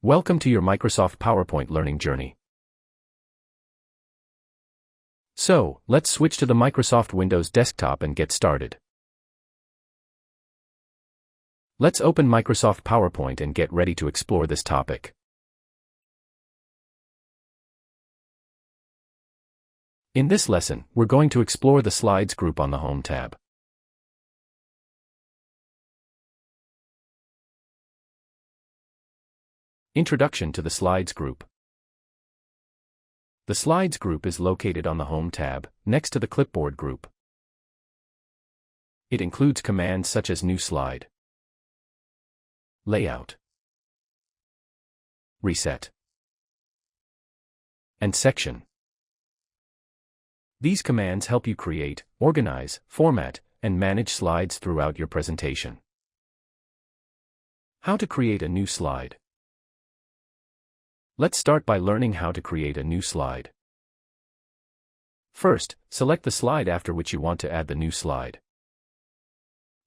Welcome to your Microsoft PowerPoint learning journey. So, let's switch to the Microsoft Windows desktop and get started. Let's open Microsoft PowerPoint and get ready to explore this topic. In this lesson, we're going to explore the Slides group on the Home tab. Introduction to the Slides group. The Slides group is located on the Home tab, next to the Clipboard group. It includes commands such as New Slide, Layout, Reset, and Section. These commands help you create, organize, format, and manage slides throughout your presentation. How to create a new slide. Let's start by learning how to create a new slide. First, select the slide after which you want to add the new slide.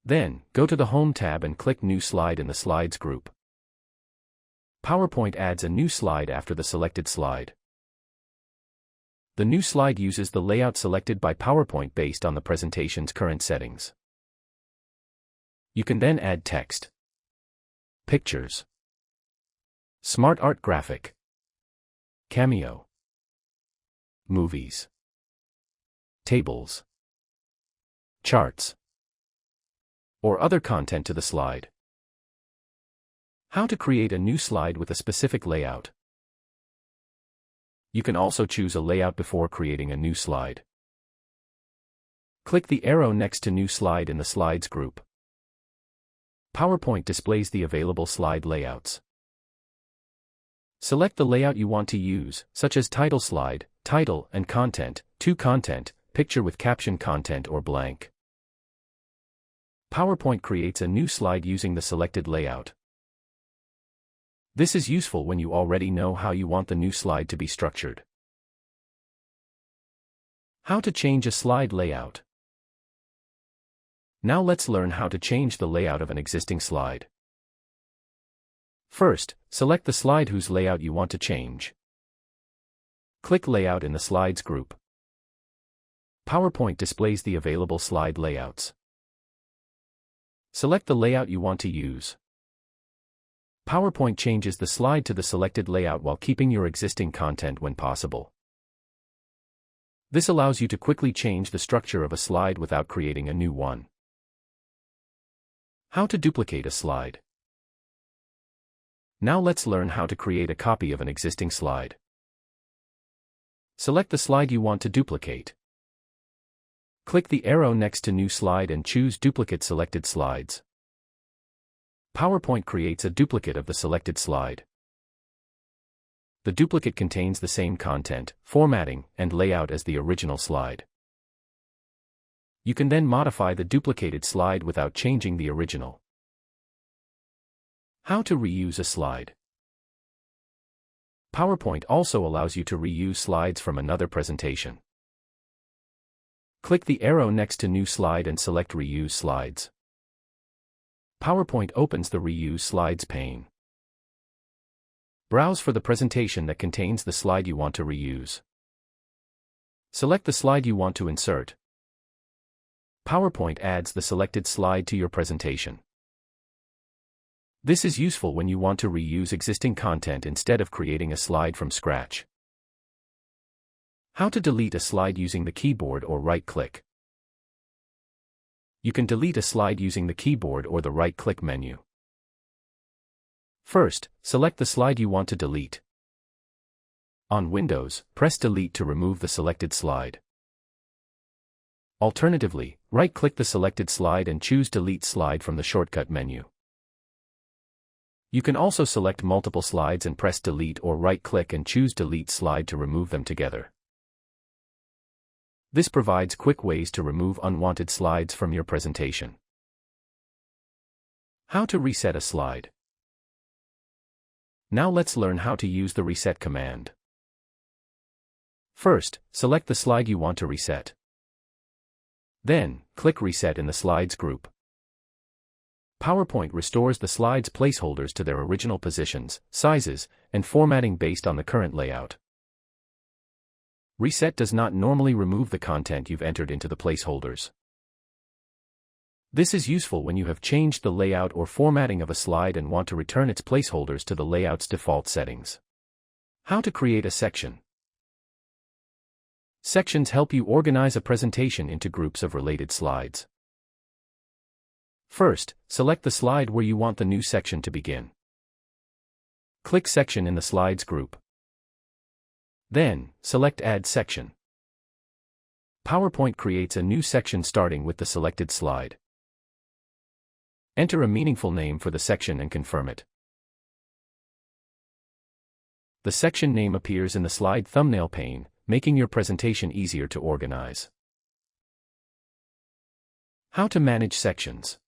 Then, go to the Home tab and click New Slide in the Slides group. PowerPoint adds a new slide after the selected slide. The new slide uses the layout selected by PowerPoint based on the presentation's current settings. You can then add text, pictures, smart art graphic, cameo, movies, tables, charts, or other content to the slide. How to create a new slide with a specific layout. You can also choose a layout before creating a new slide. Click the arrow next to New Slide in the Slides group. PowerPoint displays the available slide layouts. Select the layout you want to use, such as title slide, title and content, to content, picture with caption content or blank. PowerPoint creates a new slide using the selected layout. This is useful when you already know how you want the new slide to be structured. How to change a slide layout. Now let's learn how to change the layout of an existing slide. First, select the slide whose layout you want to change. Click Layout in the Slides group. PowerPoint displays the available slide layouts. Select the layout you want to use. PowerPoint changes the slide to the selected layout while keeping your existing content when possible. This allows you to quickly change the structure of a slide without creating a new one. How to duplicate a slide. Now let's learn how to create a copy of an existing slide. Select the slide you want to duplicate. Click the arrow next to New Slide and choose Duplicate Selected Slides. PowerPoint creates a duplicate of the selected slide. The duplicate contains the same content, formatting, and layout as the original slide. You can then modify the duplicated slide without changing the original. How to reuse a slide. PowerPoint also allows you to reuse slides from another presentation. Click the arrow next to New Slide and select Reuse Slides. PowerPoint opens the Reuse Slides pane. Browse for the presentation that contains the slide you want to reuse. Select the slide you want to insert. PowerPoint adds the selected slide to your presentation. This is useful when you want to reuse existing content instead of creating a slide from scratch. How to delete a slide using the keyboard or right-click. You can delete a slide using the keyboard or the right-click menu. First, select the slide you want to delete. On Windows, press Delete to remove the selected slide. Alternatively, right-click the selected slide and choose Delete Slide from the shortcut menu. You can also select multiple slides and press Delete or right-click and choose Delete Slide to remove them together. This provides quick ways to remove unwanted slides from your presentation. How to reset a slide. Now let's learn how to use the Reset command. First, select the slide you want to reset. Then, click Reset in the Slides group. PowerPoint restores the slides' placeholders to their original positions, sizes, and formatting based on the current layout. Reset does not normally remove the content you've entered into the placeholders. This is useful when you have changed the layout or formatting of a slide and want to return its placeholders to the layout's default settings. How to create a section. Sections help you organize a presentation into groups of related slides. First, select the slide where you want the new section to begin. Click Section in the Slides group. Then, select Add Section. PowerPoint creates a new section starting with the selected slide. Enter a meaningful name for the section and confirm it. The section name appears in the slide thumbnail pane, making your presentation easier to organize. How to manage sections.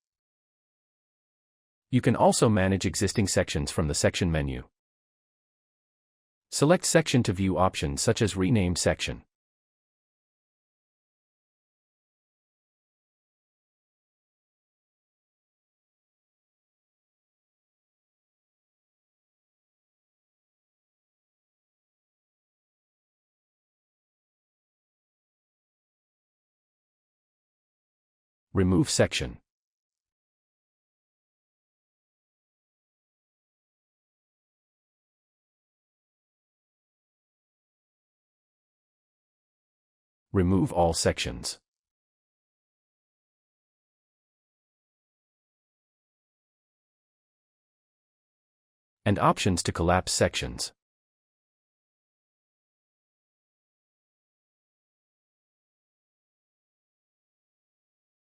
You can also manage existing sections from the section menu. Select Section to view options such as Rename Section. Remove section. Remove all sections. And options to collapse sections.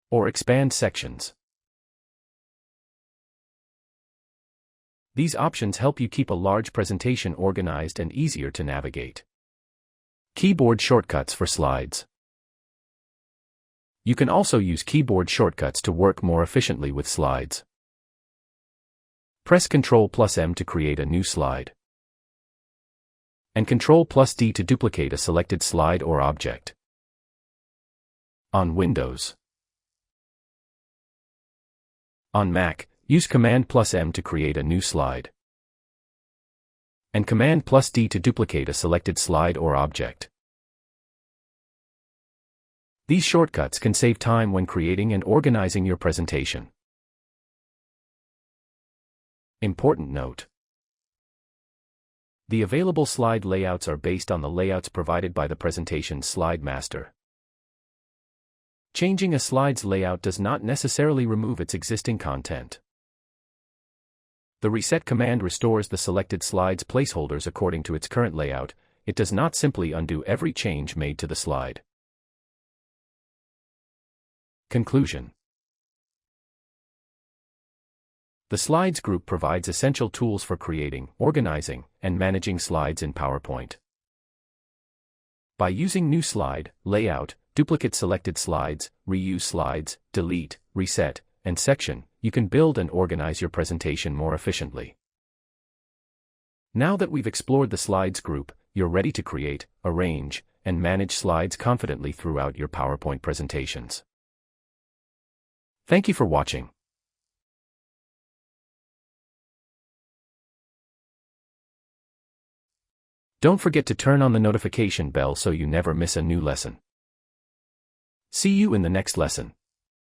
Or expand sections. These options help you keep a large presentation organized and easier to navigate. Keyboard shortcuts for slides. You can also use keyboard shortcuts to work more efficiently with slides. Press Ctrl+M to create a new slide. And Ctrl+D to duplicate a selected slide or object. On Windows. On Mac, use Command+M to create a new slide. And Command+D to duplicate a selected slide or object. These shortcuts can save time when creating and organizing your presentation. Important note: the available slide layouts are based on the layouts provided by the presentation's slide master. Changing a slide's layout does not necessarily remove its existing content. The reset command restores the selected slide's placeholders according to its current layout. It does not simply undo every change made to the slide. Conclusion. The Slides group provides essential tools for creating, organizing, and managing slides in PowerPoint. By using New Slide, Layout, Duplicate Selected Slides, Reuse Slides, Delete, Reset, and Section, you can build and organize your presentation more efficiently. Now that we've explored the Slides group, you're ready to create, arrange, and manage slides confidently throughout your PowerPoint presentations. Thank you for watching. Don't forget to turn on the notification bell so you never miss a new lesson. See you in the next lesson.